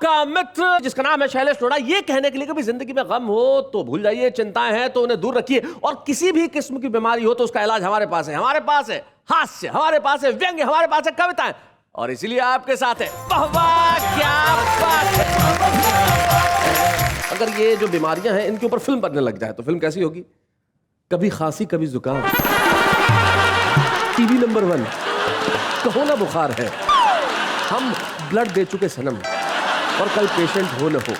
आपका मित्र जिसका नाम है शैलेश टोडा, ये कहने के लिए कभी जिंदगी में गम हो तो भूल जाइए, चिंताएं हैं तो उन्हें दूर रखिए, और किसी भी किस्म की बीमारी हो तो उसका इलाज हमारे पास है। हमारे पास है हास्य, हमारे पास है व्यंग्य, हमारे पास है कविताएं, और इसीलिए आपके साथ है वाह वाह क्या बात है। अगर ये जो बीमारियां हैं इनके ऊपर फिल्म बनने लग जाए तो फिल्म कैसी होगी? कभी खांसी कभी जुकाम, टीवी नंबर 1, कहो ना बुखार है, हम ब्लड दे चुके सनम, और कल पेशेंट हो न हो।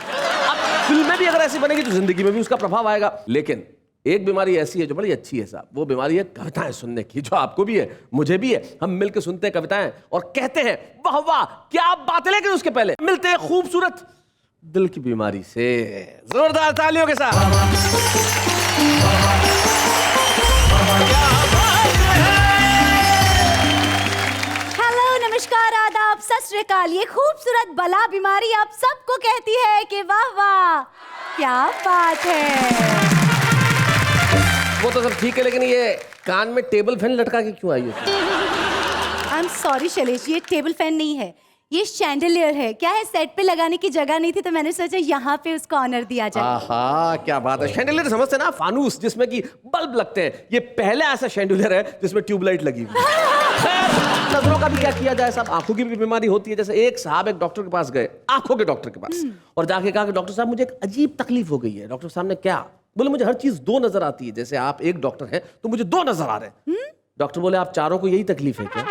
अब फिल्में भी अगर ऐसी बनेगी तो जिंदगी में भी उसका प्रभाव आएगा। लेकिन एक बीमारी ऐसी है जो बड़ी अच्छी है साहब, वो बीमारी है कविताएं सुनने की, जो आपको भी है मुझे भी है। हम मिलकर सुनते हैं कविताएं और कहते हैं वाह वाह क्या बात है, लेकिन उसके पहले मिलते हैं खूबसूरत दिल की बीमारी से, जोरदार तालियों के साथ। नमस्कार, आदाब, सत श्री अकाल। ये खूबसूरत बला बीमारी आप सबको कहती है कि वाह वाह क्या बात है। वो तो सब ठीक है, लेकिन ये कान में टेबल फैन लटका के क्यों आई है? आई एम सॉरी शैलेश, ये टेबल फैन नहीं है, ये शैंडलियर है। क्या है, सेट पे लगाने की जगह नहीं थी तो मैंने सोचा यहाँ पे उसको ऑनर दिया जाए। आहा क्या बात है। शैंडलियर समझते ना, फानूस जिसमें कि बल्ब लगते हैं। ये पहला ऐसा शैंडलियर है जिसमें ट्यूबलाइट लगी हुई है। नजरों का भी क्या किया जाए साहब, आंखों की भी बीमारी होती है। जैसे एक साहब एक डॉक्टर के पास गए, आंखों के डॉक्टर के पास, और जाके कहा कि डॉक्टर साहब मुझे एक अजीब तकलीफ हो गई है। डॉक्टर साहब ने क्या बोले, मुझे हर चीज 2 नजर आती है। जैसे आप एक डॉक्टर हैं तो मुझे 2 नजर आ रहे हैं। डॉक्टर बोले आप चारों को यही तकलीफ है क्या?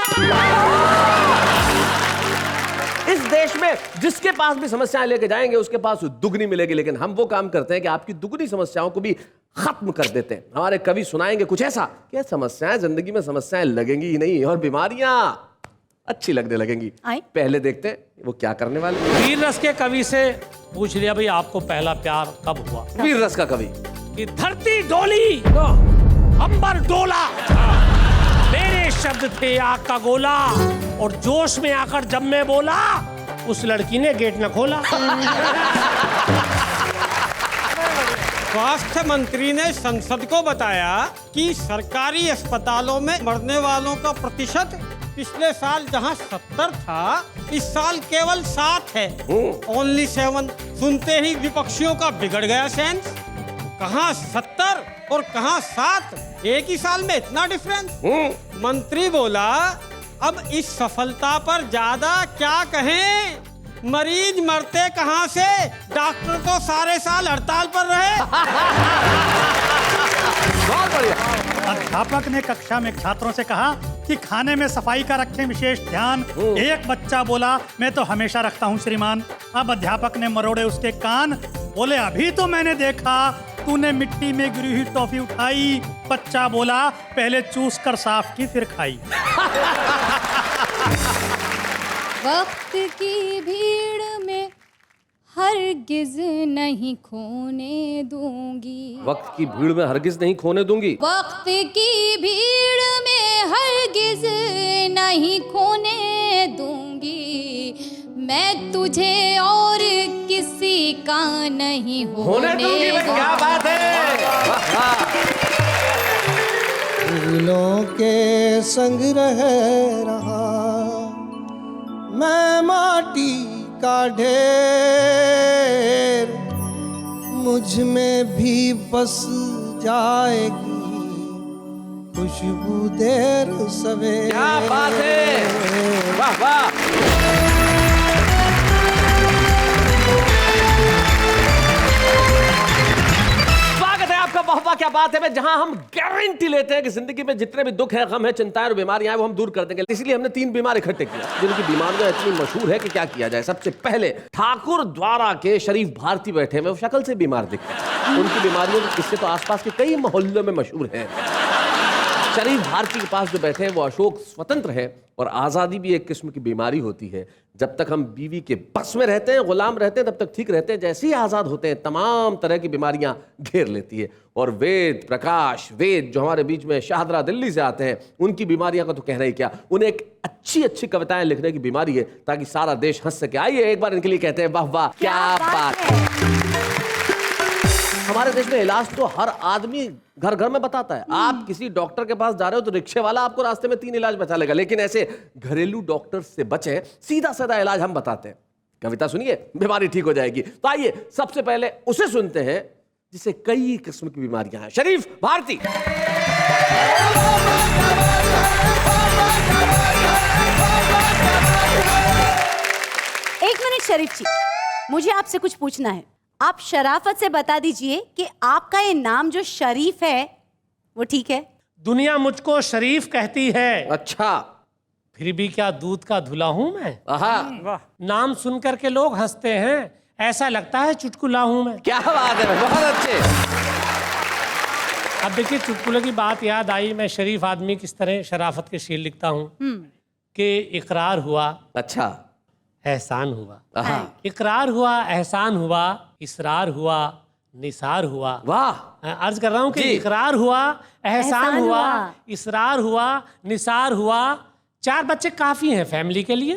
इस देश में जिसके पास भी समस्याएं लेके जाएंगे उसके पास दुगनी मिलेगी, लेकिन हम वो काम करते हैं कि आपकी दुगनी समस्याओं को भी खत्म कर देते हैं। हमारे कवि सुनाएंगे कुछ ऐसा कि समस्याएं जिंदगी में समस्याएं लगेंगी ही नहीं और बीमारियां अच्छी लगने लगेंगी। पहले देखते हैं वो क्या करने वाले। वीर रस के कवि से पूछ लिया, भाई आपको पहला प्यार कब हुआ? वीर रस का कवि। कि धरती डोली अंबर डोला, मेरे शब्द थे आग का गोला, और जोश में आकर जब मैं बोला उस लड़की ने गेट न खोला। स्वास्थ्य मंत्री ने संसद को बताया कि सरकारी अस्पतालों में मरने वालों का प्रतिशत पिछले साल जहां 70 था, इस साल केवल 7 है। ओनली 7। सुनते ही विपक्षियों का बिगड़ गया सेंस। कहां 70 और कहां 7, एक ही साल में इतना डिफरेंस। मंत्री बोला अब इस सफलता पर ज्यादा क्या कहें, मरीज मरते कहां से, डॉक्टर तो सारे साल हड़ताल पर रहे। बहुत बढ़िया। अध्यापक ने कक्षा में छात्रों से कहा कि खाने में सफाई का रखें विशेष ध्यान। एक बच्चा बोला मैं तो हमेशा रखता हूं श्रीमान। अब अध्यापक ने मरोड़े उसके कान, बोले अभी तो मैंने देखा तूने मिट्टी में गिरी हुई टॉफी उठाई। बच्चा बोला पहले चूस कर साफ की फिर खाई। वक्त की भीड़ में हरगिज नहीं खोने दूंगी, वक्त की भीड़ में हरगिज नहीं खोने दूंगी, वक्त की भीड़ में हरगिज नहीं खोने दूंगी, मैं तुझे और किसी का नहीं होने दूंगी। क्या बात है। फूलों के संग रह रहा मैं माटी का ढेर, मुझ में भी बस जाएगी खुशबू देर सवेरे। क्या बात है, वाह वाह। वाह वाह क्या बात है मैं, जहां हम गारंटी लेते हैं कि जिंदगी में जितने भी दुख है, गम है, चिंताएं और बीमारियां हैं वो हम दूर कर देंगे। इसलिए हमने 3 बीमार इकट्ठे किए जिनकी बीमारियां इतनी मशहूर है कि क्या किया जाए। सबसे पहले ठाकुर द्वारा के शरीफ भारती बैठे हैं, वो शक्ल से बीमार दिखते हैं। उनकी बीमारियों के किस्से तो आसपास के कई मोहल्लों में मशहूर है। शरीफ भारती के पास जो बैठे हैं वो अशोक स्वतंत्र है, और आज़ादी भी एक किस्म की बीमारी होती है। जब तक हम बीवी के बस में रहते हैं, गुलाम रहते हैं, तब तक ठीक रहते हैं। जैसे ही आज़ाद होते हैं तमाम तरह की बीमारियां घेर लेती है। और वेद प्रकाश वेद जो हमारे बीच में शाहदरा दिल्ली से आते हैं, उनकी बीमारियां का तो कहना ही क्या। उन्हें एक अच्छी अच्छी कविताएं लिखने की बीमारी है ताकि सारा देश हंस सके। आइए एक बार इनके लिए कहते हैं वाह वाह क्या बात है। हमारे देश में इलाज तो हर आदमी घर घर में बताता है। आप किसी डॉक्टर के पास जा रहे हो तो रिक्शे वाला आपको रास्ते में 3 इलाज बता लेगा, लेकिन ऐसे घरेलू डॉक्टर से बचे, सीधा साधा इलाज हम बताते हैं। कविता सुनिए, बीमारी ठीक हो जाएगी। तो आइए सबसे पहले उसे सुनते हैं जिसे कई किस्म की बीमारियां हैं। शरीफ भारती। एक मिनट शरीफ जी, मुझे आपसे कुछ पूछना है। आप शराफत से बता दीजिए कि आपका ये नाम जो शरीफ है वो ठीक है? दुनिया मुझको शरीफ कहती है, अच्छा, फिर भी क्या दूध का धुला हूं मैं। आहा, नाम सुन करके लोग हंसते हैं, ऐसा लगता है चुटकुला हूं मैं। क्या बात है, बहुत अच्छे। अब देखिए, चुटकुले की बात याद आई। मैं शरीफ आदमी किस तरह शराफत के शेर लिखता हूँ कि इकरार हुआ, अच्छा, एहसान हुआ। आहा, इकरार हुआ, एहसान हुआ, इसरार हुआ, निसार हुआ। वाह, अर्ज कर रहा हूँ कि जी। इकरार हुआ, एहसान एहसान हुआ, हुआ, इसरार हुआ, निसार हुआ। 4 बच्चे काफी हैं फैमिली के लिए।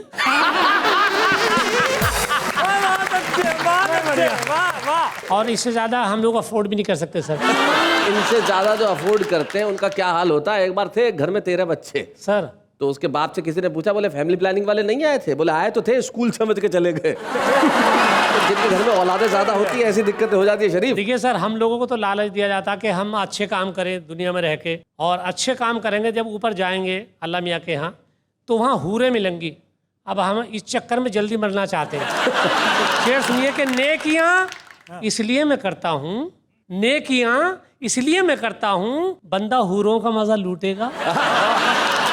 और इससे ज्यादा हम लोग अफोर्ड भी नहीं कर सकते सर। इनसे ज्यादा जो अफोर्ड करते हैं उनका क्या हाल होता है। एक बार थे घर में 13 बच्चे, सर तो उसके बाप से किसी ने पूछा, बोले फैमिली प्लानिंग वाले नहीं आए थे? बोले आए तो थे, स्कूल समझ के चले गए। तो जिनके घर में औलादें ज्यादा होती है ऐसी दिक्कतें हो जाती है। शरीफ, देखिए सर, हम लोगों को तो लालच दिया जाता कि हम अच्छे काम करें दुनिया में रह के, और अच्छे काम करेंगे जब ऊपर जाएंगे अल्लाह मियाँ के यहाँ तो वहाँ हूरें मिलेंगी। अब हम इस चक्कर में जल्दी मरना चाहते हैं। शेर सुनिए कि नेकियां इसलिए मैं करता हूँ, नेकियां इसलिए मैं करता हूँ, बंदा हूरों का मजा लूटेगा।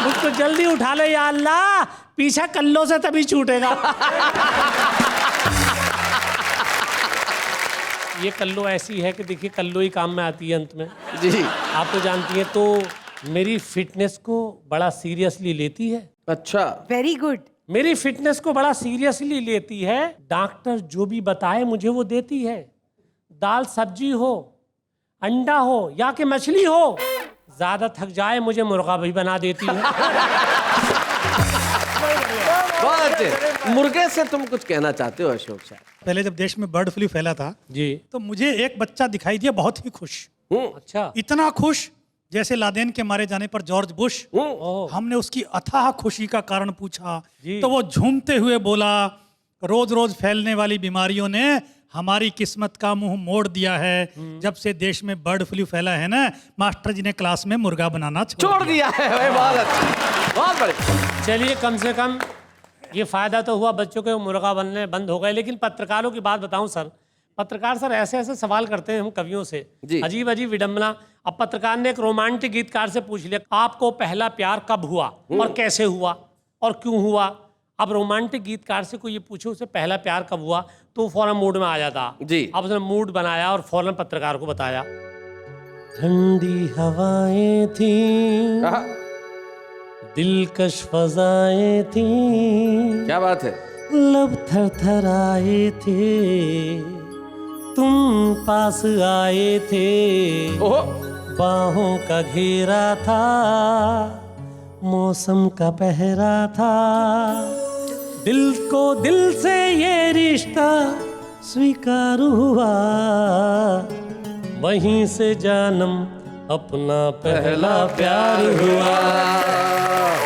मुझको जल्दी उठा ले या अल्लाह, पीछा कल्लों से तभी छूटेगा। ये कल्लो ऐसी है कि देखिए, कल्लो ही काम में आती है अंत में। जी, आप तो जानती हैं। तो मेरी फिटनेस को बड़ा सीरियसली लेती है। अच्छा, वेरी गुड। मेरी फिटनेस को बड़ा सीरियसली लेती है। डॉक्टर जो भी बताए मुझे वो देती है। दाल सब्जी हो, अंडा हो या कि मछली हो, ज्यादा थक जाए मुझे मुर्गा भी बना देती है। बहुत अच्छे। मुर्गे से तुम कुछ कहना चाहते हो अशोक साहब? पहले जब देश में बर्ड फ्लू फैला था जी, तो मुझे एक बच्चा दिखाई दिया बहुत ही खुश, अच्छा। इतना खुश जैसे लादेन के मारे जाने पर जॉर्ज बुश। ओह, हमने उसकी अथाह खुशी का कारण पूछा जी। तो वो झूमते हुए बोला, रोज रोज फैलने वाली बीमारियों ने हमारी किस्मत का मुंह मोड़ दिया है। जब से देश में बर्ड फ्लू फैला है ना, मास्टर जी ने क्लास में मुर्गा बनाना छोड़ दिया है। भाई बहुत अच्छा, बहुत बढ़िया। चलिए, कम से कम ये फायदा तो हुआ, बच्चों के मुर्गा बनने बंद हो गए। लेकिन पत्रकारों की बात बताऊं सर, पत्रकार सर ऐसे ऐसे सवाल करते हैं हम कवियों से, जी। अजीब अजीब विडम्बना। अब पत्रकार ने एक रोमांटिक गीतकार से पूछ लिया, आपको पहला प्यार कब हुआ और कैसे हुआ और क्यों हुआ। अब रोमांटिक गीतकार से कोई ये पूछे उसे पहला प्यार कब हुआ, तो फौरन मूड में आ जाता जी। अब उसने मूड बनाया और फौरन पत्रकार को बताया। ठंडी हवाएं थी, आहा, दिलकश फजाएं थी, क्या बात है। लब थरथराए थे, तुम पास आए थे, ओहो, बाहों का घेरा था, मौसम का पहरा था, दिल को दिल से ये रिश्ता स्वीकार हुआ, वहीं से जानम अपना पहला प्यार हुआ।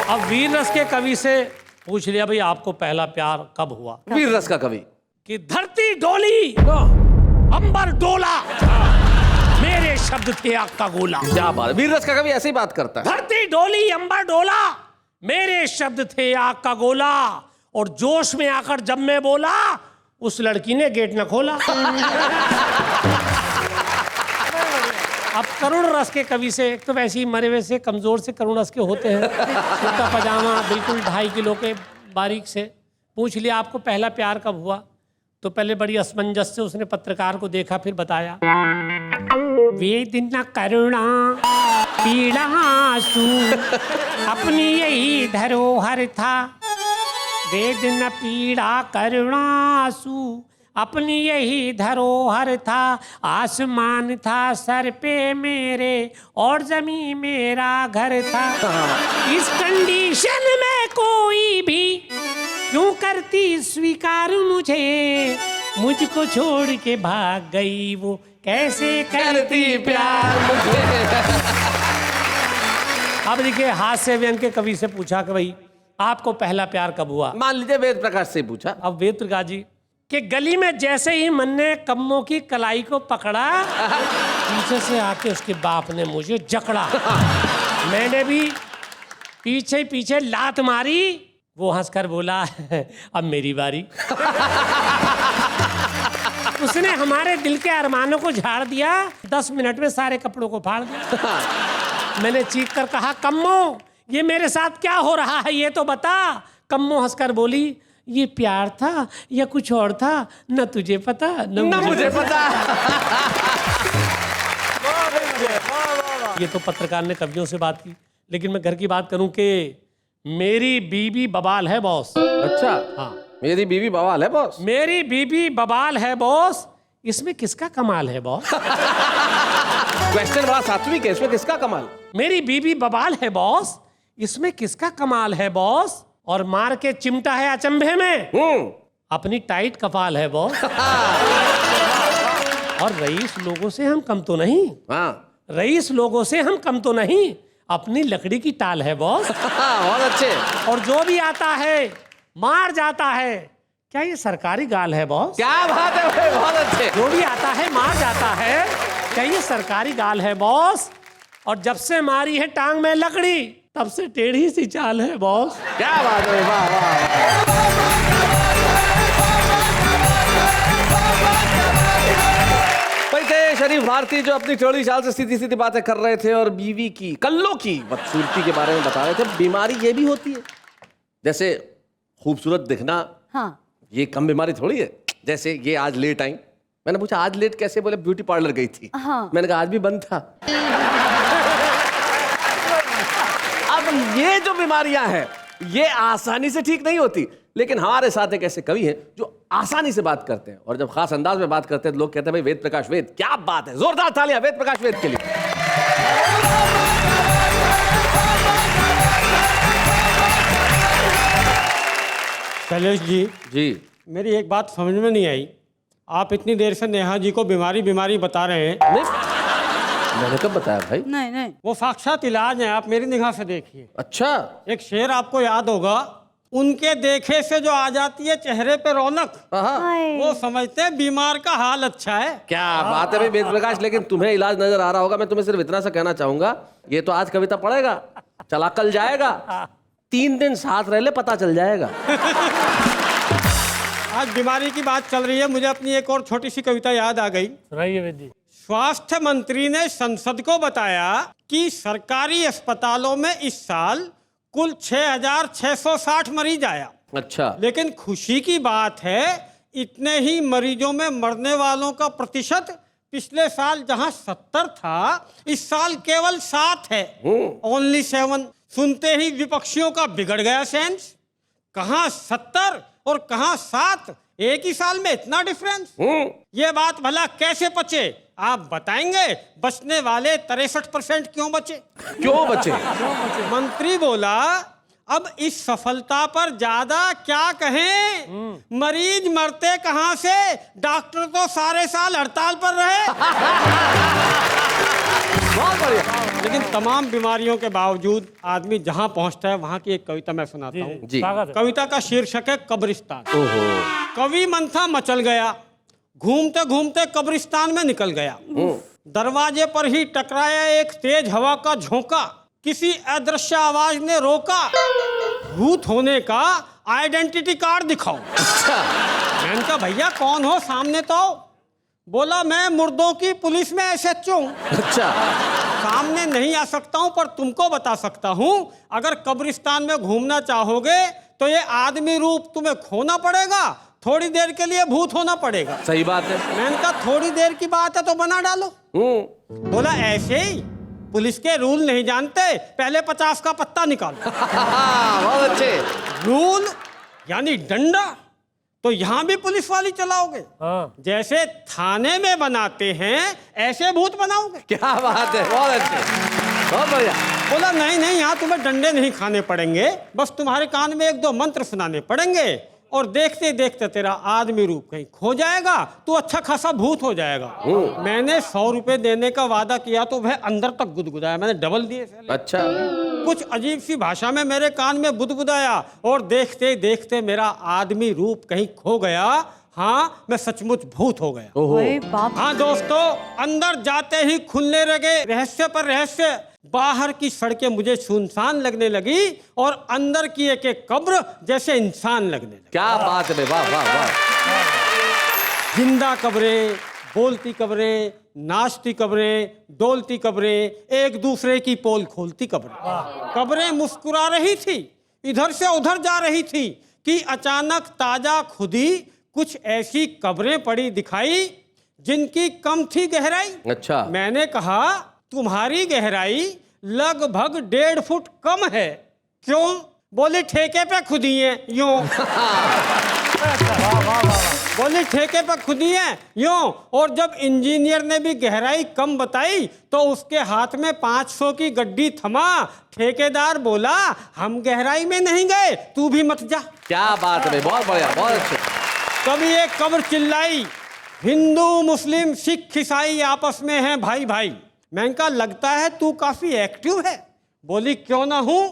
अब वीर रस के कवि से पूछ लिया, भाई आपको पहला प्यार कब हुआ। वीर रस का कवि। कि धरती डोली, अंबर डोला, मेरे शब्द थे आग का गोला। क्या बात है, वीर रस का कवि ऐसे ही बात करता है। धरती डोली, अंबर डोला, मेरे शब्द थे आग का गोला, और जोश में आकर जब मैं बोला, उस लड़की ने गेट न खोला। अब करुण रस के कवि से, एक तो वैसे ही मरे हुए से कमजोर से करुण रस के होते हैं, कुर्ता पजामा बिल्कुल 2.5 किलो के बारीक से, पूछ लिया आपको पहला प्यार कब हुआ। तो पहले बड़ी असमंजस से उसने पत्रकार को देखा, फिर बताया, वेदना करुणा पीड़ा आंसू अपनी यही धरोहर था, वेदना पीड़ा करुणा आंसू अपनी यही धरोहर था, आसमान था सर पे मेरे और जमीन मेरा घर था, इस कंडीशन में कोई भी क्यों करती स्वीकार मुझे, मुझको छोड़ के भाग गई वो कैसे करती प्यार मुझे। अब देखिए, हास्य व्यंग के कवि से पूछा कि भाई आपको पहला प्यार कब हुआ। मान लीजिए वेद प्रकाश से पूछा। अब वेद प्रकाश जी कि गली में जैसे ही मन ने कम्मों की कलाई को पकड़ा, पीछे से आके उसके बाप ने मुझे जकड़ा। मैंने भी पीछे पीछे लात मारी। वो हंसकर बोला, अब मेरी बारी। उसने हमारे दिल के अरमानों को झाड़ दिया। 10 मिनट में सारे कपड़ों को फाड़ दिया। मैंने चीख कर कहा, कम्मो ये मेरे साथ क्या हो रहा है, ये तो बता। कम्मो हंसकर बोली, ये प्यार था या कुछ और था, न तुझे पता न मुझे पता। ये तो पत्रकार ने कवियों से बात की, लेकिन मैं घर की बात करूं कि मेरी बीवी बवाल है बॉस। अच्छा, हाँ, मेरी बीवी बवाल है बॉस। मेरी बीवी बवाल है बॉस। इसमें किसका कमाल है बॉस? क्वेश्चन बड़ा सात्विक है, इसमें किसका कमाल? मेरी बीवी बवाल है बॉस, इसमें किसका कमाल है बॉस? और मार के चिमटा है अचंभे में, अपनी टाइट कपाल है बॉस। और रईस लोगों से हम कम तो नहीं। हाँ, रईस लोगों से हम कम तो नहीं, अपनी लकड़ी की टाल है बॉस। बहुत अच्छे। और जो भी आता है मार जाता है। क्या ये सरकारी गाल है बॉस? क्या बात है भाई, बहुत अच्छे। जो भी आता है मार जाता है। क्या ये सरकारी गाल है बॉस? और जब से मारी है टांग में लकड़ी, तब से टेढ़ी सी चाल है बॉस। क्या बात है, वाह वाह। भाई थे शरीफ भारती जो अपनी चौड़ी चाल से सीधी सीधी बातें कर रहे थे और बीवी की कल्लों की बदसूरती के बारे में बता रहे थे। बीमारी ये भी होती है, जैसे खूबसूरत दिखना, हाँ ये कम बीमारी थोड़ी है। जैसे ये आज लेट आई, मैंने पूछा आज लेट कैसे, बोले ब्यूटी पार्लर गई थी। हाँ। मैंने कहा आज भी बंद था। अब ये जो बीमारियां हैं ये आसानी से ठीक नहीं होती, लेकिन हमारे साथ एक ऐसे कवि हैं जो आसानी से बात करते हैं, और जब खास अंदाज में बात करते हैं तो लोग कहते हैं भाई वेद प्रकाश वेद, क्या बात है। जोरदार तालियां वेद प्रकाश वेद के लिए। शैलेश जी, जी, मेरी एक बात समझ में नहीं आई। आप इतनी देर से नेहा जी को बीमारी बीमारी बता रहे हैं, नहीं मैंने कब बताया भाई? नहीं नहीं वो साक्षात इलाज है। आप मेरी निगाह से देखिए। अच्छा, एक शेर आपको याद होगा, उनके देखे से जो आ जाती है चेहरे पे रौनक, हाय। वो समझते हैं बीमार का हाल अच्छा है। क्या बात है भाई वेद प्रकाश। लेकिन तुम्हें इलाज नजर आ रहा होगा। मैं तुम्हें सिर्फ इतना सा कहना चाहूंगा, ये तो आज कविता पढ़ेगा, चला कल जाएगा, 3 दिन साथ रह ले पता चल जाएगा। आज बीमारी की बात चल रही है, मुझे अपनी एक और छोटी सी कविता याद आ गई। सुनाइए वेद जी। स्वास्थ्य मंत्री ने संसद को बताया कि सरकारी अस्पतालों में इस साल कुल 6,660 मरीज आया। अच्छा, लेकिन खुशी की बात है, इतने ही मरीजों में मरने वालों का प्रतिशत पिछले साल जहां 70 था, इस साल केवल 7 है। ओनली 7। सुनते ही विपक्षियों का बिगड़ गया सेंस। कहां 70 और कहां 7, एक ही साल में इतना डिफरेंस। ये बात भला कैसे पचे? आप बताएंगे। बचने वाले 63% क्यों बचे? क्यों बचे? मंत्री बोला, अब इस सफलता पर ज्यादा क्या कहें, मरीज मरते कहां से, डॉक्टर तो सारे साल हड़ताल पर रहे। बहुत बढ़िया। लेकिन तमाम बीमारियों के बावजूद आदमी जहां पहुंचता है वहां की एक कविता मैं सुनाता हूँ। जी। कविता का शीर्षक है कब्रिस्तान। ओहो। कवि मंथा मचल गया, घूमते घूमते कब्रिस्तान में निकल गया। दरवाजे पर ही टकराया एक तेज हवा का झोंका, किसी अदृश्य आवाज ने रोका, भूत होने का आइडेंटिटी कार्ड दिखाओ। मैंने कहा भैया कौन हो, सामने तो आओ। बोला मैं मुर्दों की पुलिस में SHO हूं। अच्छा, सामने नहीं आ सकता हूं, पर तुमको बता सकता हूं, अगर कब्रिस्तान में घूमना चाहोगे तो ये आदमी रूप तुम्हें खोना पड़ेगा, थोड़ी देर के लिए भूत होना पड़ेगा। सही बात है। मैंने कहा थोड़ी देर की बात है तो बना डालो। बोला ऐसे ही, पुलिस के रूल नहीं जानते, पहले 50 का पत्ता निकालो। बहुत अच्छे। रूल यानी डंडा, तो यहां भी पुलिस वाली चलाओगे? हाँ। जैसे थाने में बनाते हैं ऐसे भूत बनाओगे? क्या बात है, बहुत अच्छे, बहुत बढ़िया। बोला नहीं नहीं, यहाँ तुम्हें डंडे नहीं खाने पड़ेंगे, बस तुम्हारे कान में 1-2 मंत्र सुनाने पड़ेंगे, और देखते देखते तेरा आदमी रूप कहीं खो जाएगा, तू अच्छा खासा भूत हो जाएगा। मैंने 100 रुपए देने का वादा किया तो वह अंदर तक गुदगुदाया, मैंने डबल दिए। अच्छा, कुछ अजीब सी भाषा में मेरे कान में बुदबुदाया, और देखते देखते मेरा आदमी रूप कहीं खो गया। हाँ मैं सचमुच भूत हो गया। ओए बाप। हाँ दोस्तों, अंदर जाते ही खुलने लगे रहस्य पर रहस्य। बाहर की सड़कें मुझे सुनसान लगने लगी और अंदर की एक एक कब्र जैसे इंसान लगने लगी। क्या बात है, वाह वाह वाह। जिंदा कब्रें, बोलती कब्रें, नाचती कब्रें, डोलती कब्रें, एक दूसरे की पोल खोलती कब्रें। कब्रें मुस्कुरा रही थी, इधर से उधर जा रही थी कि अचानक ताजा खुदी कुछ ऐसी कब्रें पड़ी दिखाई जिनकी कम थी गहराई। अच्छा। मैंने कहा तुम्हारी गहराई लगभग 1.5 फुट कम है। क्यों? बोले ठेके पे खुदी है यूं। बोले ठेके पे खुदी है यूं। और जब इंजीनियर ने भी गहराई कम बताई तो उसके हाथ में 500 की गड्डी थमा। ठेकेदार बोला हम गहराई में नहीं गए, तू भी मत जा। क्या बात है, बहुत बढ़िया, बहुत अच्छे। तभी एक कब्र चिल्लाई, हिंदू मुस्लिम सिख ईसाई आपस में हैं भाई भाई। मैंने कहा लगता है तू काफी एक्टिव है। बोली क्यों ना हूं,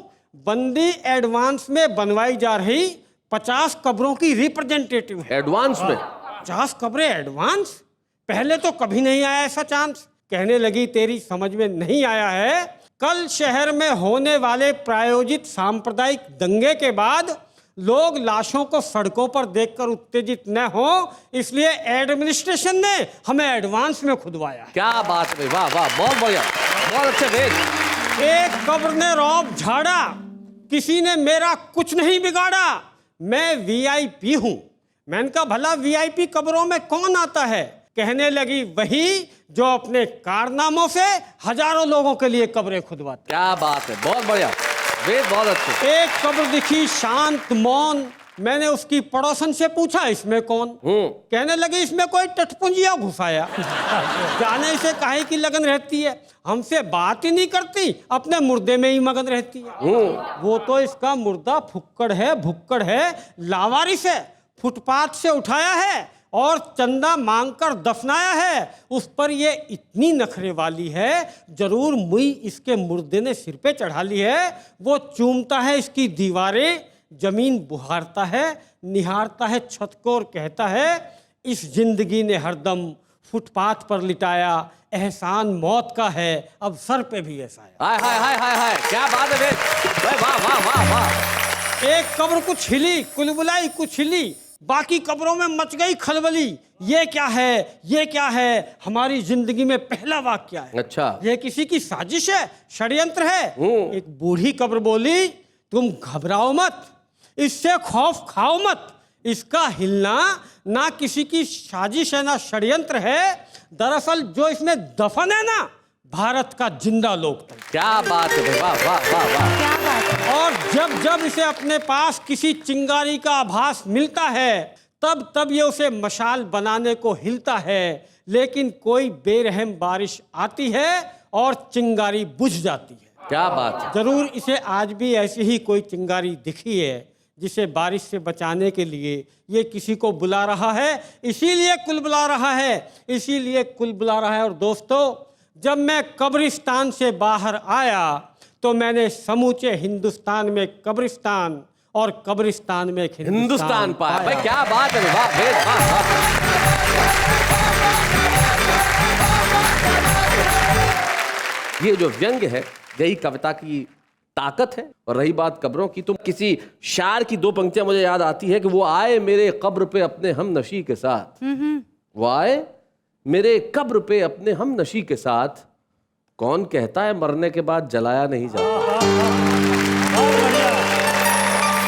बंदी एडवांस में बनवाई जा रही 50 कब्रों की रिप्रेजेंटेटिव है। एडवांस में 50 कब्रें एडवांस? पहले तो कभी नहीं आया ऐसा चांस। कहने लगी तेरी समझ में नहीं आया है, कल शहर में होने वाले प्रायोजित सांप्रदायिक दंगे के बाद लोग लाशों को सड़कों पर देखकर उत्तेजित न हो, इसलिए एडमिनिस्ट्रेशन ने हमें एडवांस में खुदवाया है। क्या बात है, वाह वाह, बहुत बढ़िया, बहुत अच्छे वेद। एक कब्र ने रौब झाड़ा, किसी ने मेरा कुछ नहीं बिगाड़ा, मैं वीआईपी हूं। मैंने कहा भला वीआईपी कब्रों में कौन आता है? कहने लगी वही जो अपने कारनामों से हजारों लोगों के लिए कब्रें खुदवाते। क्या बात है, बहुत बढ़िया वेद, बहुत अच्छे। एक कब्र दिखी शांत मौन। मैंने उसकी पड़ोसन से पूछा इसमें कौन? कहने लगी इसमें कोई टटपुंजिया घुसाया। जाने से काहे की लगन रहती है, हमसे बात ही नहीं करती, अपने मुर्दे में ही मगन रहती है। वो तो इसका मुर्दा फुक्कड़ है, भुक्कड़ है, लावारिस है, फुटपाथ से उठाया है और चंदा मांगकर दफनाया है। उस पर ये इतनी नखरे वाली है, जरूर मुई इसके मुर्दे ने सिर पे चढ़ा ली है। वो चूमता है इसकी दीवारें, जमीन बुहारता है, निहारता है छत को और कहता है इस जिंदगी ने हरदम फुटपाथ पर लिटाया, एहसान मौत का है, अब सर पे भी ऐसा है। हाय हाय हाय हाय हाय, क्या बात है वेद, वाह वाह वाह वाह। एक कब्र कुछ हिली, कुलबुलाई कुछ हिली, बाकी कब्रों में मच गई खलबली। ये क्या है, ये क्या है? हमारी जिंदगी में पहला वाकया है। अच्छा। ये किसी की साजिश है, षड्यंत्र है। एक बूढ़ी कब्र बोली तुम घबराओ मत, इससे खौफ खाओ मत, इसका हिलना ना किसी की साजिश है ना षड्यंत्र है। दरअसल जो इसमें दफन है ना, भारत का जिंदा लोकतंत्र। क्या बात है, वाह वाह वाह वाह। क्या बात है। और जब जब इसे अपने पास किसी चिंगारी का आभास मिलता है तब तब ये उसे मशाल बनाने को हिलता है, लेकिन कोई बेरहम बारिश आती है और चिंगारी बुझ जाती है। क्या बात है। जरूर इसे आज भी ऐसी ही कोई चिंगारी दिखी है जिसे बारिश से बचाने के लिए ये किसी को बुला रहा है, इसीलिए कुल बुला रहा है, इसीलिए कुल बुला रहा है। और दोस्तों, जब मैं कब्रिस्तान से बाहर आया तो मैंने समूचे हिंदुस्तान में कब्रिस्तान और कब्रिस्तान में एक हिंदुस्तान पाया। भाई क्या बात है, वाह वेद, वाह वाह। ये जो व्यंग है यही कविता की ताकत है। और रही बात कब्रों की, तो किसी शायर की 2 पंक्तियां मुझे याद आती है कि वो आए मेरे कब्र पे अपने हम नशी के साथ, वो आए मेरे कब्र पे अपने हम नशी के साथ, कौन कहता है मरने के बाद जलाया नहीं जाता।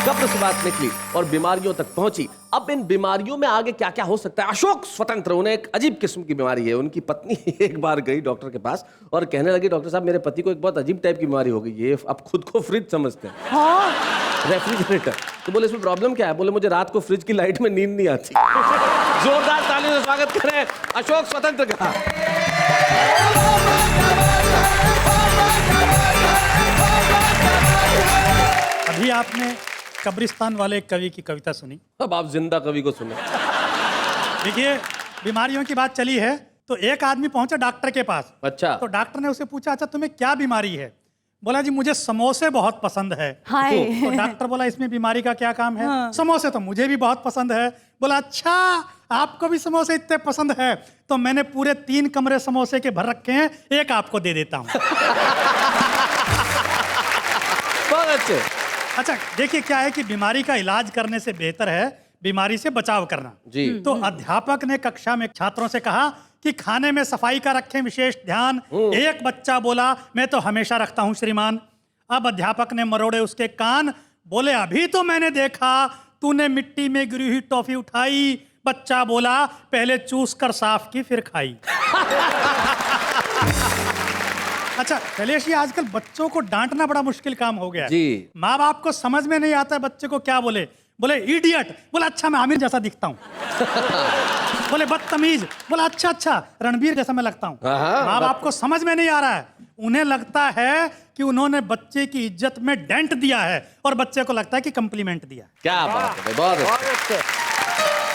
कब्र से बात निकली और बीमारियों तक पहुंची। अब इन बीमारियों में आगे क्या क्या हो सकता है? अशोक स्वतंत्र, उन्हें एक अजीब किस्म की बीमारी है। उनकी पत्नी एक बार गई डॉक्टर के पास और कहने लगी डॉक्टर साहब मेरे पति को एक बहुत अजीब टाइप की बीमारी हो गई, ये अब खुद को फ्रिज समझते हैं, रेफ्रिजरेटर। तो बोले इसमें प्रॉब्लम क्या है? बोले मुझे रात को फ्रिज की लाइट में नींद नहीं आती। जोरदार तालियों से स्वागत करें अशोक स्वतंत्र का। अभी आपने कब्रिस्तान वाले कवि की कविता सुनी। अब आप जिंदा कवि को सुने। देखिए, बीमारियों की बात चली है तो एक आदमी पहुंचा डॉक्टर के पास। अच्छा। तो डॉक्टर ने उसे पूछा अच्छा तुम्हें क्या बीमारी है? बोला जी मुझे समोसे बहुत पसंद है। हाय। तो डॉक्टर बोला इसमें बीमारी का क्या काम है? समोसे तो मुझे भी बहुत पसंद है। बोला अच्छा आपको भी समोसे इतने पसंद है तो मैंने पूरे 3 कमरे समोसे के भर रखे हैं, एक आपको दे देता हूँ। बहुत अच्छे। अच्छा देखिए क्या है कि बीमारी का इलाज करने से बेहतर है बीमारी से बचाव करना। जी। तो अध्यापक ने कक्षा में छात्रों से कहा कि खाने में सफाई का रखें विशेष ध्यान। एक बच्चा बोला मैं तो हमेशा रखता हूं श्रीमान। अब अध्यापक ने मरोड़े उसके कान, बोले अभी तो मैंने देखा तूने मिट्टी में गिरी हुई टॉफी उठाई। बच्चा बोला पहले चूस कर साफ की फिर खाई। अच्छा शैलेश जी आजकल बच्चों को डांटना बड़ा मुश्किल काम हो गया है। जी। माँ बाप को समझ में नहीं आता है बच्चे को क्या बोले। बोले इडियट, बोला अच्छा मैं आमिर जैसा दिखता हूँ। बोले बदतमीज, बोला अच्छा अच्छा रणबीर जैसा मैं लगता हूँ। माँ बाप को समझ में नहीं आ रहा है, उन्हें लगता है कि उन्होंने बच्चे की इज्जत में डेंट दिया है और बच्चे को लगता है कि कम्प्लीमेंट दिया। क्या बात है, बहुत अच्छे।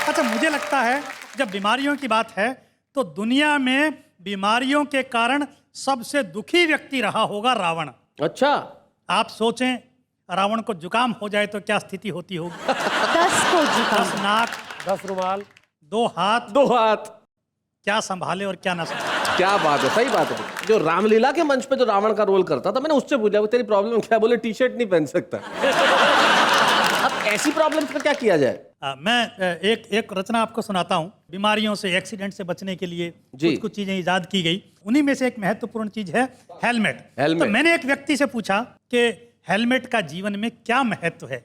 अच्छा मुझे लगता है जब बीमारियों की बात है तो दुनिया में बीमारियों के कारण सबसे दुखी व्यक्ति रहा होगा रावण। अच्छा। आप सोचें रावण को जुकाम हो जाए तो क्या स्थिति होती होगी? 10 को जुकाम। 10 नाक, 10 रुमाल, 2 हाथ, 2 हाथ, क्या संभाले और क्या ना संभाले। क्या बात है, सही बात है। जो रामलीला के मंच पे जो रावण का रोल करता था, मैंने उससे पूछा वो तेरी प्रॉब्लम क्या है? बोले टी शर्ट नहीं पहन सकता। अब ऐसी प्रॉब्लम पर क्या किया जाए? मैं एक रचना आपको सुनाता हूँ। बीमारियों से एक्सीडेंट से बचने के लिए जी। कुछ चीजें इजाद की गई, उन्हीं में से एक महत्वपूर्ण चीज है हेलमेट। हेलमेट। तो मैंने एक व्यक्ति से पूछा कि हेलमेट का जीवन में क्या महत्व है।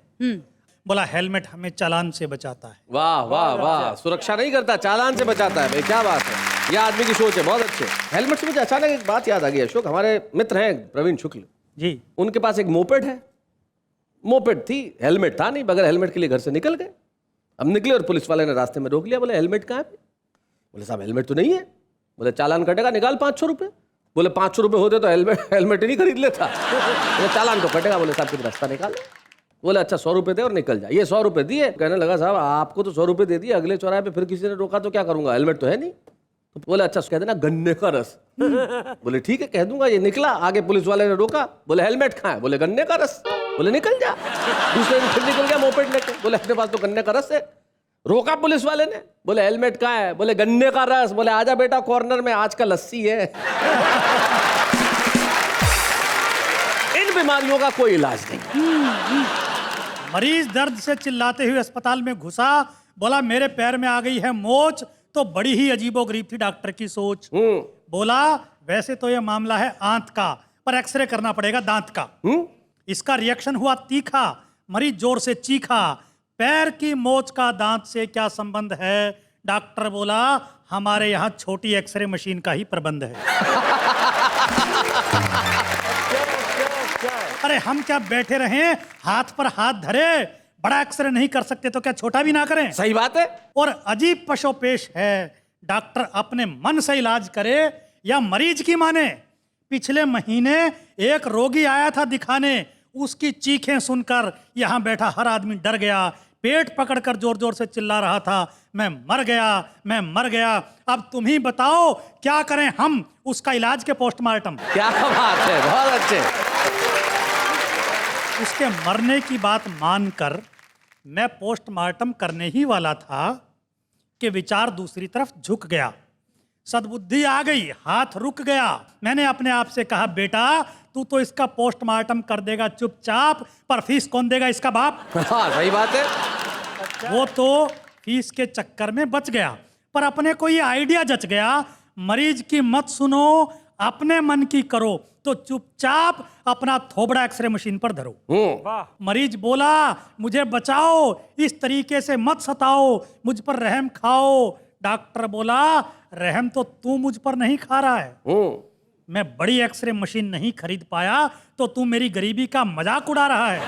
बोला हेलमेट हमें चालान से बचाता है। वाह वाह वाह, सुरक्षा नहीं करता, चालान से बचाता है। भाई क्या बात है, यह आदमी की सोच है, बहुत अच्छे। हेलमेट से मुझे अचानक एक बात याद आ गई अशोक, हमारे मित्र हैं प्रवीण शुक्ल जी। उनके पास एक मोपेड है। मोपेड थी, हेलमेट था नहीं, बगैर हेलमेट के लिए घर से निकल गए। अब निकले और पुलिस वाले ने रास्ते में रोक लिया। बोले हेलमेट कहाँ है? बोले साहब हेलमेट तो नहीं है। बोले चालान कटेगा, निकाल 500 रुपये। बोले 500 रुपये होते तो हेलमेट ही नहीं खरीद लेता। बोले चालान तो कटेगा। बोले साहब कुछ रास्ता निकाल। बोले अच्छा 100 रुपये दे और निकल जा। ये 100 रुपये दिए। कहने लगा साहब आपको तो 100 रुपये दे दिए, अगले चौराहे पे फिर किसी ने रोका तो क्या करूंगा, हेलमेट तो है नहीं। तो बोले अच्छा कह देना गन्ने का रस। बोले ठीक है कह दूंगा। ये निकला, आगे पुलिस वाले ने रोका। बोले हेलमेट कहाँ है? बोले गन्ने का रस। बोले निकल जा। दूसरे दिन फिर निकल गया मोपेड लेके। बोले अपने पास तो गन्ने का रस है। रोका पुलिस वाले ने। बोले हेलमेट कहाँ है? बोले गन्ने का रस। बोले आजा बेटा कॉर्नर में, आज का लस्सी है। इन बीमारियों का कोई इलाज नहीं। मरीज दर्द से चिल्लाते हुए अस्पताल में घुसा, बोला मेरे पैर में आ गई है मोच। तो बड़ी ही अजीबोगरीब थी डॉक्टर की सोच। बोला वैसे तो ये मामला है आंत का, पर एक्सरे करना पड़ेगा दांत का। इसका रिएक्शन हुआ तीखा, मरीज जोर से चीखा, पैर की मोच का दांत से क्या संबंध है? डॉक्टर बोला हमारे यहाँ छोटी एक्सरे मशीन का ही प्रबंध है। अरे हम क्या बैठे रहें हाथ पर हाथ धरे? बड़ा एक्सरे नहीं कर सकते तो क्या छोटा भी ना करें? सही बात है। और अजीब पशोपेश है, डॉक्टर अपने मन से इलाज करे या मरीज की माने। पिछले महीने एक रोगी आया था दिखाने, उसकी चीखें सुनकर यहाँ बैठा हर आदमी डर गया, पेट पकड़कर जोर जोर से चिल्ला रहा था मैं मर गया, मैं मर गया। अब तुम ही बताओ क्या करें हम? उसका इलाज के पोस्टमार्टम। क्या बात है, बहुत अच्छे। उसके मरने की बात मानकर मैं पोस्टमार्टम करने ही वाला था कि विचार दूसरी तरफ झुक गया। सद्बुद्धि आ गई, हाथ रुक गया। मैंने अपने आप से कहा बेटा तू तो इसका पोस्टमार्टम कर देगा चुपचाप, पर फीस कौन देगा इसका बाप? हाँ सही बात है। वो तो फीस के चक्कर में बच गया, पर अपने को ये आइडिया जच गया मरीज की मत सुनो, अपने मन की करो। तो चुपचाप अपना थोबड़ा एक्सरे मशीन पर धरो। मरीज बोला मुझे बचाओ, इस तरीके से मत सताओ, मुझ पर रहम खाओ। डॉक्टर बोला रहम तो तू मुझ पर नहीं खा रहा है, मैं बड़ी एक्सरे मशीन नहीं खरीद पाया तो तू मेरी गरीबी का मजाक उड़ा रहा है।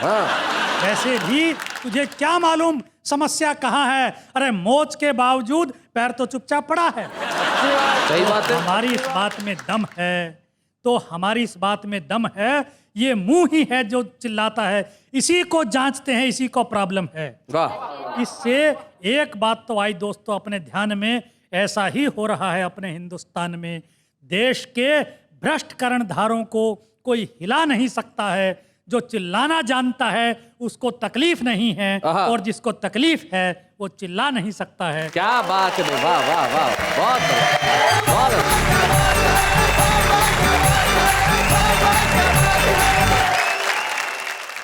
वैसे भी तुझे क्या मालूम समस्या कहाँ है? अरे मोच के बावजूद पैर तो चुपचाप पड़ा है। सही बात है। हमारी इस बात में दम है, तो हमारी इस बात में दम है। ये मुंह ही है जो चिल्लाता है, इसी को जांचते हैं, इसी को प्रॉब्लम है। वाह। इससे एक बात तो आई दोस्तों अपने ध्यान में, ऐसा ही हो रहा है अपने हिंदुस्तान में। देश के भ्रष्ट कर्णधारों को कोई हिला नहीं सकता है। जो चिल्लाना जानता है उसको तकलीफ नहीं है, आहा। और जिसको तकलीफ है वो चिल्ला नहीं सकता है। क्या बात है, वाह वाह वाह, बहुत बढ़िया, बहुत अच्छा।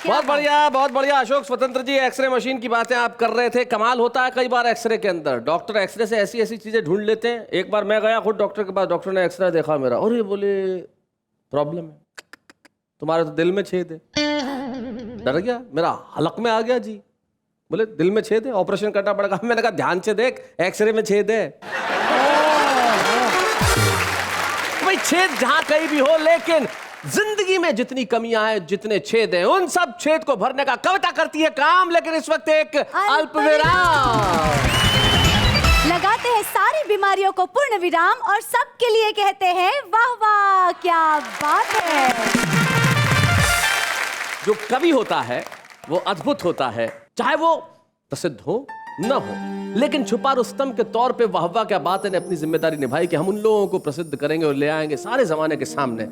बहुत बढ़िया, बहुत बढ़िया। अशोक स्वतंत्र जी, एक्सरे मशीन की बातें आप कर रहे थे। कमाल होता है कई बार एक्सरे के अंदर, डॉक्टर एक्सरे से ऐसी ऐसी चीजें ढूंढ लेते हैं। एक बार मैं गया खुद डॉक्टर के पास, डॉक्टर ने एक्सरे देखा मेरा, और ये बोले प्रॉब्लम है, तुम्हारे तो दिल में छेद है। डर गया, मेरा हलक में आ गया जी। बोले दिल में छेद है, ऑपरेशन करना पड़ेगा। मैंने कहा ध्यान से देख, एक्सरे में छेद है। भाई छेद जहां कहीं भी हो, लेकिन जिंदगी में जितनी कमियां हैं, जितने छेद हैं, उन सब छेद को भरने का कविता करती है काम। लेकिन इस वक्त एक अल्पविराम लगाते हैं सारी बीमारियों को पूर्ण विराम, और सबके लिए कहते हैं वाह वाह, क्या बात है। जो कवि होता है वो अद्भुत होता है, चाहे वो प्रसिद्ध हो न हो, लेकिन छुपा रुस्तम के तौर पे वाह वाह क्या बात है ने अपनी जिम्मेदारी निभाई कि हम उन लोगों को प्रसिद्ध करेंगे और ले आएंगे सारे जमाने के सामने।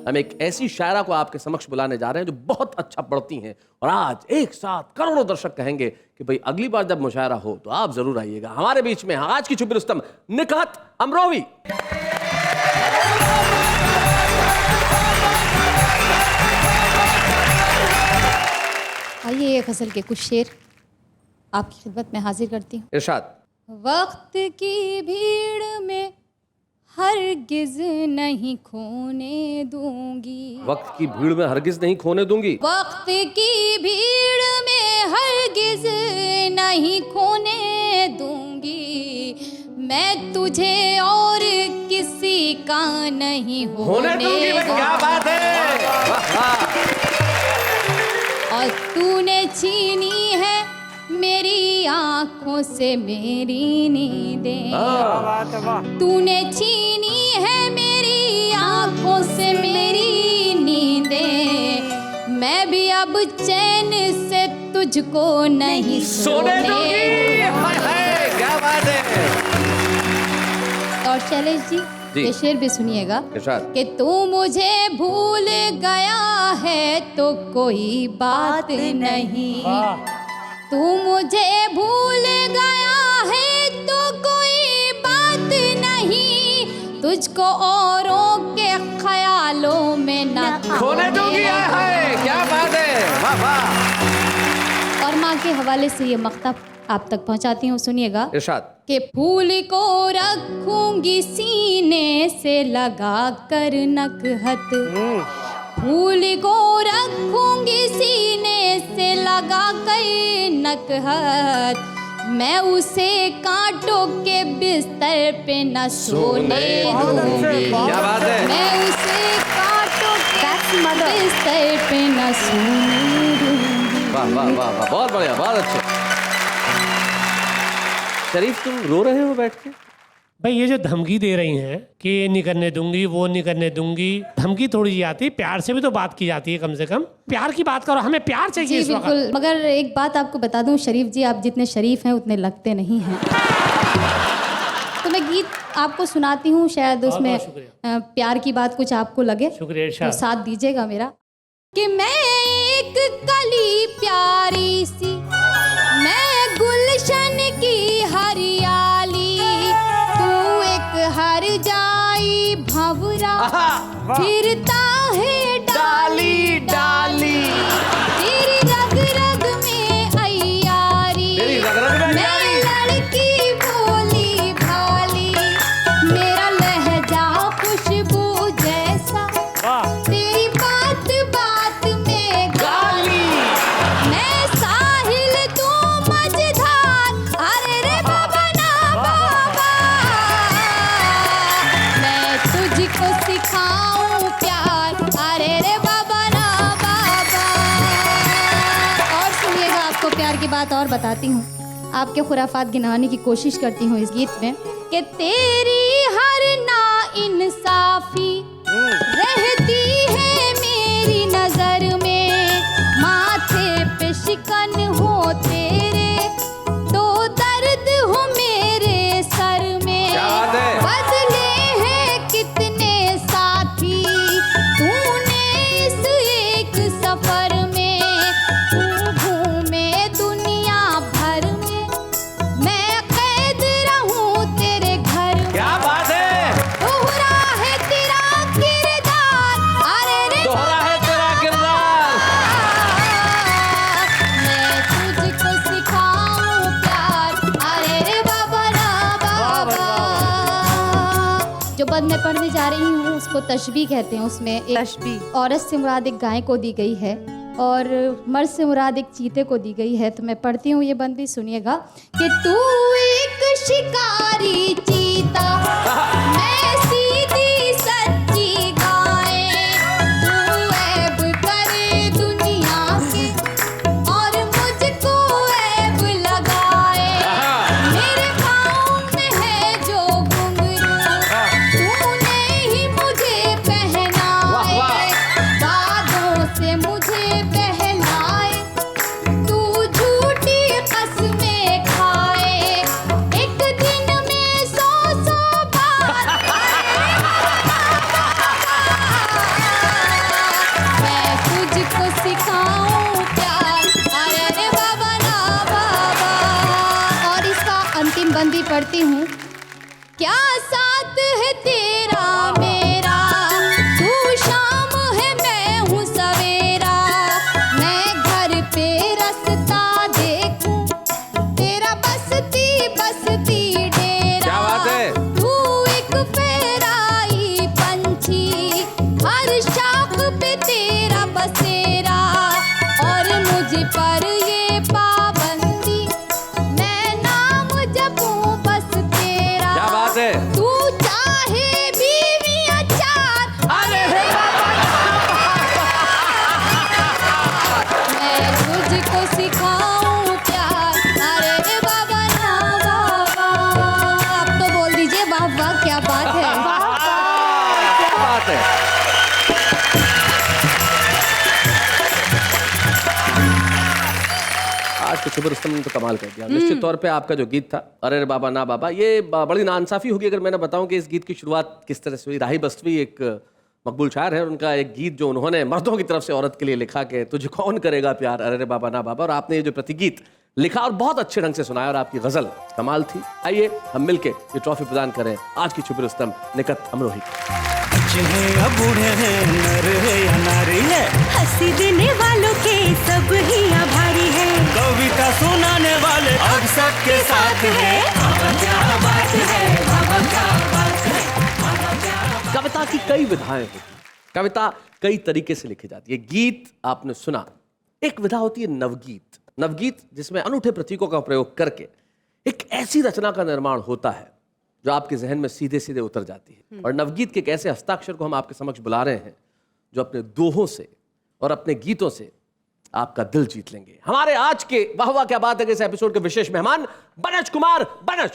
हम एक ऐसी शायरा को आपके समक्ष बुलाने जा रहे हैं जो बहुत अच्छा पढ़ती हैं, और आज एक साथ करोड़ों दर्शक कहेंगे कि भाई अगली बार जब मुशायरा हो तो आप जरूर आइएगा। हमारे बीच में आज की छुपी रुस्तम निकहत अमरोवी। आइए एक गज़ल के कुछ शेर आपकी खिदमत में हाजिर करती हूँ। इरशाद। वक्त की भीड़ में हरगिज नहीं खोने दूंगी, वक्त की भीड़ में हरगिज नहीं खोने दूंगी, वक्त की भीड़ में हरगिज नहीं खोने दूंगी, मैं तुझे और किसी का नहीं होने दूंगी। भाई क्या बात है, वाह वाह। और तूने छीनी है मेरी आंखों से मेरी नींदें, तूने छीनी है मेरी आंखों से मेरी नींदें, मैं भी अब चैन से तुझको नहीं सोने दूंगी। हाय हाय, क्या बात है। और शैलेश जी, ये शेर भी सुनिएगा इरशाद। कि तू मुझे भूल गया है तो कोई बात नहीं, तू मुझे भूल गया है तो कोई बात नहीं, तुझको औरों के ख्यालों में न खोने दूंगी। हाय क्या बात है, वाह वाह। और माँ के हवाले से ये मक्ता आप तक पहुँचाती हूँ, सुनिएगा। इरशाद। कि फूल को रखूंगी सीने से लगा कर नकहत, फूल को रखूंगी सीने से लगा कर नकहत, मैं उसे कांटों के बिस्तर पे न सोने दूंगी, क्या बात है। मैं उसे कांटों के बिस्तर पे न सोने दूंगी। वाह वाह वाह वाह, बहुत बढ़िया, बहुत अच्छे। शरीफ तुम रो रहे हो बैठ के? भाई ये जो धमकी दे रही हैं कि ये नहीं करने दूंगी, वो नहीं करने दूंगी, धमकी थोड़ी सी आती है, प्यार से भी तो बात की जाती है। कम से कम प्यार की बात करो, हमें प्यार चाहिए जी इस वक्त। बिल्कुल, मगर एक बात आपको बता दूं शरीफ जी, आप जितने शरीफ हैं उतने लगते नहीं हैं। तो मैं गीत आपको सुनाती हूँ, शायद उसमें प्यार की बात कुछ आपको लगे, शुक्रिया तो इरशाद। साथ दीजिएगा मेरा। कि मैं एक कली प्यारी सी, मैं गुलशन की हरियाली, तू एक हर जाई भंवरा फिरता है डाली डाली, तेरी रग रग में अय्यारी, तेरी रग रग में मैं लड़की भोली भाली, मेरा लहजा खुशबू जैसा, तेरी बात बात में गाली, मैं साहिल तू मझधार, अरे रे बाबा ना बाबा, मैं तुझको सिखाऊं प्यार, अरे रे बाबा ना बाबा। और सुनिएगा, आपको प्यार की बात और बताती हूँ, आपके खुराफात गिनवाने की कोशिश करती हूँ इस गीत में, कि तेरी हर ना इंसाफी रहती है मेरी नजर में, माथे पे शिकन हो तेरे, तो दर्द हो मेरे सर में, क्या बात है। बदले हैं कितने साथी, तूने रही हूँ उसको तशबीह कहते हैं। उसमें एक तशबीह। औरत से मुराद एक गाय को दी गई है और मर्द से मुराद एक चीते को दी गई है। तो मैं पढ़ती हूँ ये बंदी, सुनिएगा कि तू एक शिकारी चीता, मैं सीधी सच्ची गाय, तू ऐब करे दुनिया के और मुझको ऐब लगाए। मेरे पाँव में है जो घुंघरू, तूने ही मुझे पहनाए, बादों से मुझे बहलाए, तू झूठी कसमें खाए, एक दिन में 100 बार मैं तुझको सिखाऊं प्यार, अरे रे बाबा ना बाबा। और इसका अंतिम बंदी पढ़ती हूँ। क्या साथ है तेरा मेरा, तू शाम है मैं हूँ सवेरा, मैं घर पे रास्ता देखूं, तेरा बसती बसती डेरा। क्या बात है? तू एक फेराई पंछी, हर शाख पे तेरा बसेरा, और मुझ पर ये पाबंदी, मैं नाम जपूं बस तेरा। क्या बात है? तू चाहे बीवी अचार, अरे मैं तुझको सिखाऊं प्यार, अरे रे बाबा ना बाबा। आप तो बोल दीजिए वाह वाह, क्या बात है। क्या बात है? आज के शुभ रुस्तम ने तो कमाल कर दिया। निश्चित तौर पे आपका जो गीत था अरे रे बाबा ना बाबा, ये बड़ी नाइंसाफी होगी अगर मैंने बताऊं कि इस गीत की शुरुआत किस तरह से हुई। राही बस्तवी एक मकबूल शायर है, उनका एक गीत जो उन्होंने मर्दों की तरफ से औरत के लिए लिखा कि तुझे कौन करेगा प्यार अरे रे बाबा ना बाबा, और आपने ये जो प्रतिगीत लिखा और बहुत अच्छे ढंग से सुनाया और आपकी गजल कमाल थी। आइए हम मिलके ये ट्रॉफी प्रदान करें आज की शुभ रुस्तम निकत अमरोही को। बच्चे हैं या बूढ़े हैं, नर है या नारी है, हंसी देने वालों के सब ही आभारी है, कविता सुनाने वाले अब सबके साथ है। क्या बात है, क्या बात है। कविता की कई विधाएं होती हैं, कविता कई तरीके से लिखी जाती है। गीत आपने सुना, एक विधा होती है नवगीत। नवगीत जिसमें अनूठे प्रतीकों का प्रयोग करके एक ऐसी रचना का निर्माण होता है जो आपके जहन में सीधे सीधे उतर जाती है। और नवगीत के एक ऐसे हस्ताक्षर को हम आपके समक्ष बुला रहे हैं जो अपने दोहों से और अपने गीतों से आपका दिल जीत लेंगे। हमारे आज के वाह वाह क्या बात है इस एपिसोड के विशेष मेहमान बनज कुमार बनज।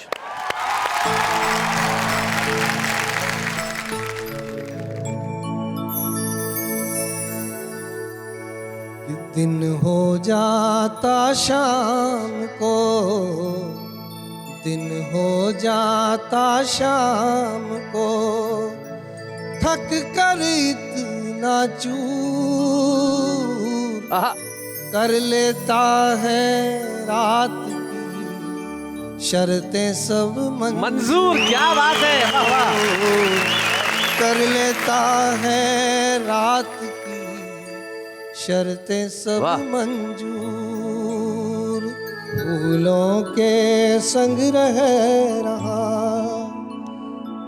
दिन हो जाता शाम को, दिन हो जाता शाम को, थक कर इतना चूर आहा, कर लेता है रात की शर्तें सब मंजूर। क्या बात है, वाह वाह। कर लेता है रात की शर्तें सब वाह। मंजूर, फूलों के संग रह रहा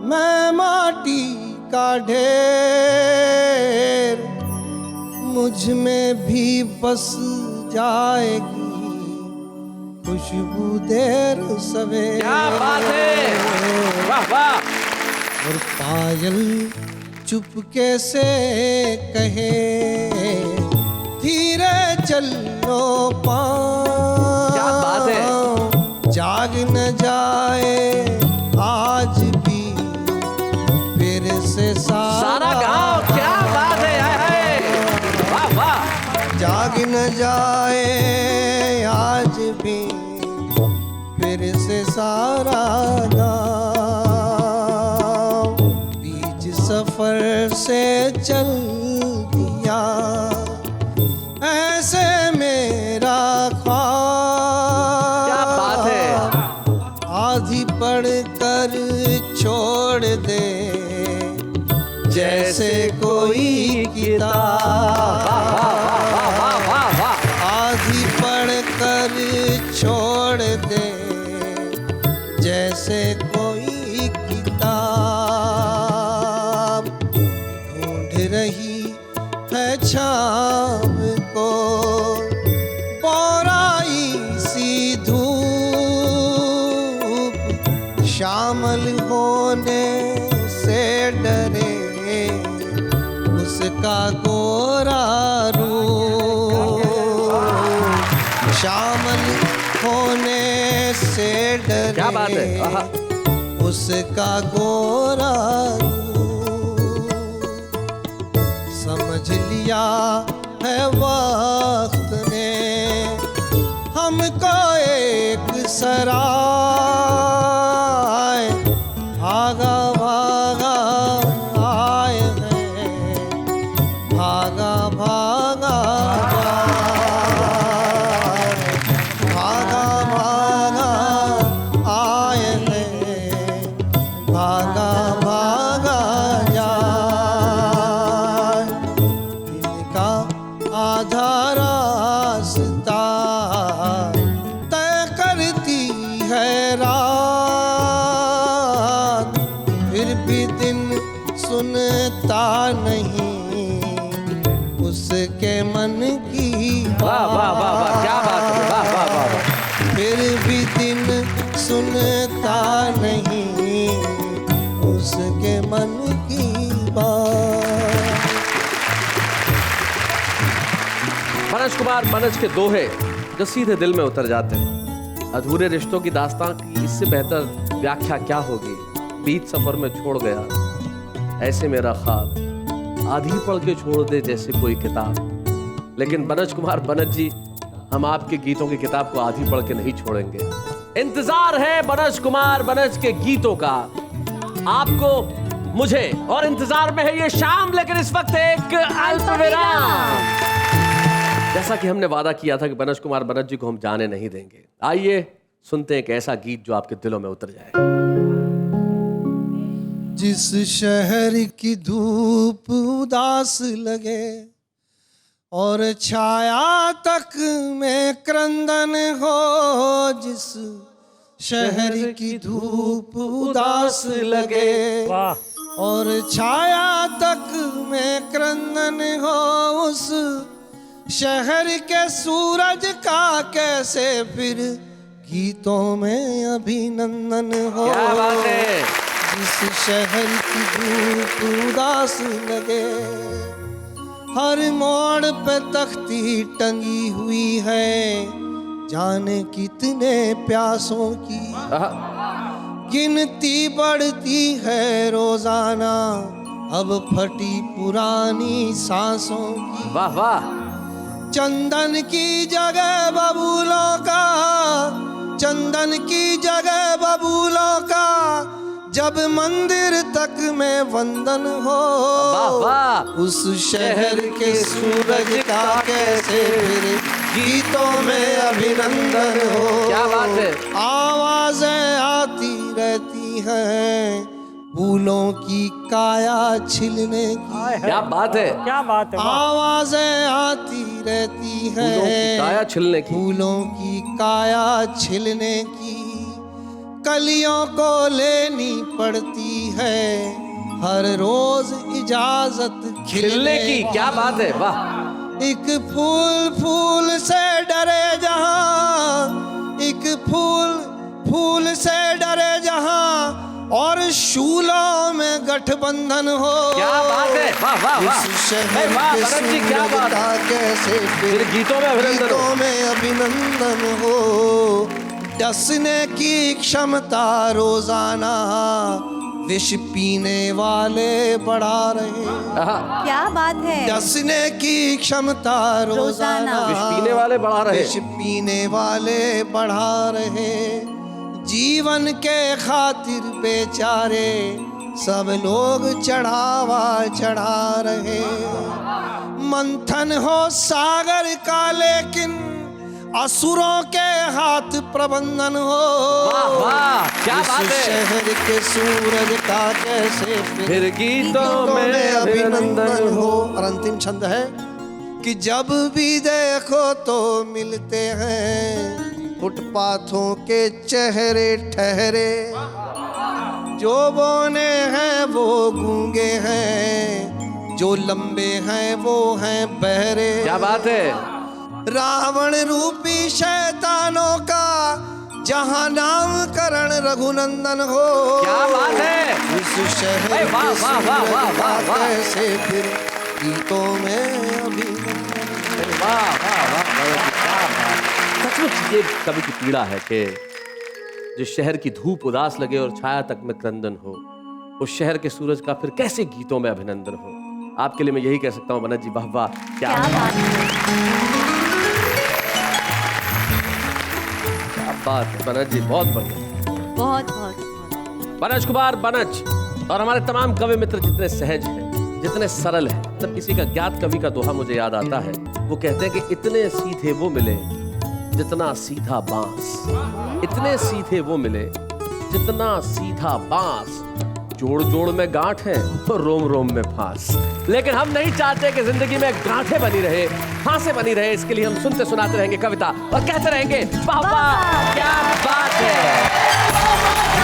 मैं माटी का ढेर, मुझ में भी बस जाएगी खुशबू देर सवेर। क्या बात है, वाह वाह। और पायल चुपके से कहे धीरे चलो पाँव, क्या बात है। जाग न जाए आज भी फिर से सारा गांव। क्या बात है, हाय हाय, वाह वाह। जाग न जाए आज भी फिर से सारा गाँव, बीच सफर से चल दिया ऐसे मेरा ख्वाब। क्या बात है। आधी पढ़ कर छोड़ दे जैसे कोई किताब, आधी पढ़ कर छोड़ दे जैसे कोई किताब, रही है छाम को, बोराई सी धूप शामिल होने से डरे उसका गोरा रूप, शामिल होने से डरे क्या बात है, आहा। उसका गोरा रूप, समझ लिया है वक्त ने हमको एक सराय, भागा भागा आए हैं, भागा भागा जाए, भागा भागा आए हैं, भागा भागा जाए। दिल का आधा रास्ता तय करती है रात, फिर भी दिन सुनता नहीं उसके मन की वाह वाह वाह वाह, क्या बात है, वाह वाह वाह वाह। फिर भी दिन सुनता नहीं उसके मन की बात। मनोज कुमार मनोज के दोहे जो सीधे दिल में उतर जाते हैं। अधूरे रिश्तों की दास्तां की इससे बेहतर व्याख्या क्या होगी। बीच सफर में छोड़ गया ऐसे मेरा ख्वाब, आधी पढ़ के छोड़ दे जैसे कोई किताब। लेकिन मनोज कुमार मनोज जी, हम आपके गीतों की किताब को आधी पढ़ के नहीं छोड़ेंगे। इंतजार है मनोज कुमार मनोज के गीतों का, आपको मुझे, और इंतजार में है ये शाम। लेकिन इस वक्त एक अल्पविराम। जैसा कि हमने वादा किया था कि मनोज कुमार मनोज जी को हम जाने नहीं देंगे, आइए सुनते हैं एक ऐसा गीत जो आपके दिलों में उतर जाए। जिस शहर की धूप उदास लगे और छाया तक में क्रंदन हो, जिस शहर की धूप उदास लगे और छाया तक में क्रंदन हो, उस शहर के सूरज का कैसे फिर गीतों में अभिनंदन हो। क्या बात है। जिस शहर की धूप उदास लगे, हर मोड़ पे तख्ती टंगी हुई है, जाने कितने प्यासों की गिनती बढ़ती है रोजाना, अब फटी पुरानी सांसों की। वाह वाह। चंदन की जगह बबूलों का, चंदन की जगह बबूलों का, जब मंदिर तक में वंदन हो। वाह वाह। उस शहर के सूरज का कैसे फिर गीतों में अभिनंदन हो। क्या बात है। आवाजें आती रहती हैं फूलों की काया छिलने की। क्या बात है, क्या बात है। आवाजें आती रहती हैं फूलों की काया छिलने की। फूलों की काया छिलने की, कलियों को लेनी पड़ती है हर रोज इजाजत खिलने की। क्या बात है, वाह। एक फूल फूल से डरे जहां, एक फूल फूल से डरे जहां, और शूलों में गठबंधन हो। क्या बात है, वाह वाह वाह। इस शहर वाह के भरत जी, क्या बात सूरज का कैसे फिर गीतों में अभिनंदन हो। गीतों में अभिनंदन हो। डसने की क्षमता रोजाना विष पीने वाले बढ़ा रहे। क्या बात है। डसने की क्षमता रोजाना विष पीने वाले बढ़ा रहे। विष पीने वाले बढ़ा रहे। जीवन के खातिर बेचारे सब लोग चढ़ावा चढ़ा रहे। मंथन हो सागर का लेकिन असुरों के हाथ प्रबंधन हो। वाह वाह, क्या इस बात है। शहर के सूरज का कैसे फिर गीतों में अभिनंदन हो। और अंतिम छंद है कि जब भी देखो तो मिलते हैं फुटपाथों के चेहरे ठहरे, जो बोने हैं वो गूंगे हैं, जो लंबे हैं वो हैं बहरे। क्या बात है। रावण रूपी शैतानों का जहाँ नामकरण रघुनंदन हो। क्या बात है। इस शहर वाह, के वाह, वाह, वाह, वाह, वाह, वाह। कैसे फिर गीतों में अभिनंदन। वाह वाह वाह वाह, क्या बात। सचमुच ये कवि की पीड़ा है कि जो शहर की धूप उदास लगे और छाया तक में क्रंदन हो, उस शहर के सूरज का फिर कैसे गीतों में अभिनंदन हो। आपके लिए मैं यही कह सकता हूँ बनत जी, वाह वाह, क्या बात है। बात है बनत जी, बहुत बढ़िया। बहुत बहुत बनज कुमार बनज और हमारे तमाम कवि मित्र जितने सहज हैं, जितने सरल हैं। तब किसी का ज्ञात कवि का दोहा मुझे याद आता है। वो कहते हैं कि इतने सीधे वो मिले जितना सीधा बांस, इतने सीधे वो मिले जितना सीधा बांस, जोड़ जोड़ में गांठ है और रोम रोम में फांस। लेकिन हम नहीं चाहते कि जिंदगी में गांठें बनी रहे, फांसें बनी रहे। इसके लिए हम सुनते सुनाते रहेंगे कविता और कहते रहेंगे वाह वाह क्या बात है।